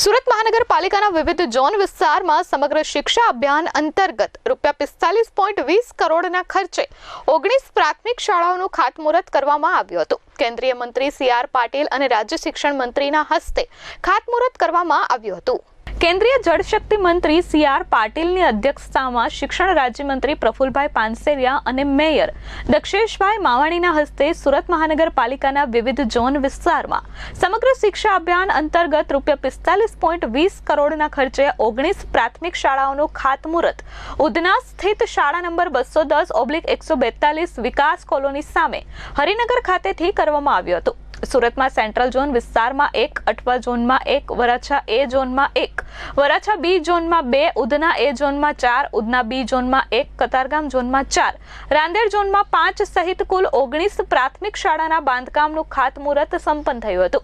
સુરત મહાનગરપાલિકાના વિવિધ ઝોન વિસ્તારમાં સમગ્ર શિક્ષા અભિયાન અંતર્ગત ₹45.20 કરોડના ખર્ચે 19 પ્રાથમિક શાળાઓનું ખાતમુહૂર્ત કરવામાં આવ્યું હતું। કેન્દ્રીય મંત્રી સી.આર. પાટીલ અને રાજ્ય શિક્ષણ મંત્રીના હસ્તે ખાતમુહૂર્ત કરવામાં આવ્યું હતું। કેન્દ્રીય જળશક્તિ મંત્રી સી.આર. પાટીલની અધ્યક્ષતામાં શિક્ષણ રાજ્યમંત્રી પ્રફુલભાઈ પાનસેરિયા અને મેયર દક્ષેશભાઈ માવાણીના હસ્તે સુરત મહાનગરપાલિકાના વિવિધ ઝોન વિસ્તારમાં સમગ્ર શિક્ષા અભિયાન અંતર્ગત ₹45.20 કરોડના ખર્ચે 19 પ્રાથમિક શાળાઓનું ખાતમુહૂર્ત ઉધના સ્થિત શાળા નંબર 210/142 વિકાસ કોલોની સામે હરિનગર ખાતેથી કરવામાં આવ્યું હતું। સુરતમાં સેન્ટ્રલ ઝોન વિસ્તારમાં 1, અઠવા ઝોનમાં 1, વરાછા એ ઝોનમાં 1, વરાછા બી ઝોનમાં 2, ઉધના એ ઝોનમાં 4, ઉધના બી ઝોનમાં 1, કતારગામ ઝોનમાં 4, રાંદેર ઝોનમાં 5 સહિત કુલ 19 પ્રાથમિક શાળાના બાંધકામનું ખાતમુહૂર્ત સંપન્ન થયું હતું।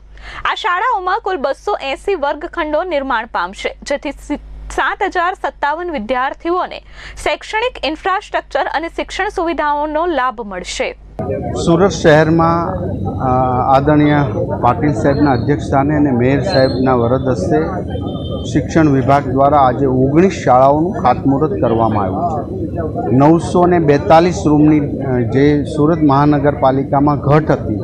આ શાળાઓમાં કુલ 280 વર્ગખંડો નિર્માણ પામશે, જેથી 7,057 વિદ્યાર્થીઓને શૈક્ષણિક ઇન્ફ્રાસ્ટ્રક્ચર અને શિક્ષણ સુવિધાઓનો લાભ મળશે। સુરત શહેરમાં આદરણીય પાટીલ સાહેબના અધ્યક્ષસ્થાને અને મેયર સાહેબના વરદ હસ્તે શિક્ષણ વિભાગ દ્વારા આજે 19 શાળાઓનું ખાતમુહૂર્ત કરવામાં આવ્યું છે। 942 રૂમની જે સુરત મહાનગરપાલિકામાં ઘટ હતી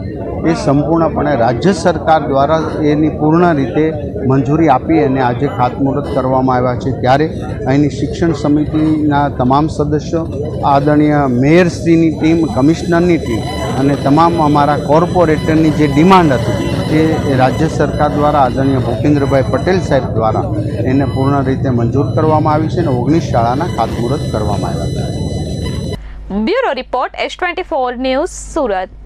એ સંપૂર્ણપણે રાજ્ય સરકાર દ્વારા એની પૂર્ણ રીતે મંજૂરી આપી અને આજે ખાતમુહૂર્ત કરવામાં આવ્યા છે। ત્યારે અહીંની શિક્ષણ સમિતિના તમામ સદસ્યો, આદરણીય મેયરશ્રીની ટીમ, કમિશનરની ટીમ અને તમામ અમારા કોર્પોરેટરની જે ડિમાન્ડ હતી એ રાજ્ય સરકાર દ્વારા આદરણીય ભૂપેન્દ્રભાઈ પટેલ સાહેબ દ્વારા એને પૂર્ણ રીતે મંજૂર કરવામાં આવી છે અને 19 શાળાના ખાતમુહૂર્ત કરવામાં આવ્યા છે। Bureau report S24 news Surat.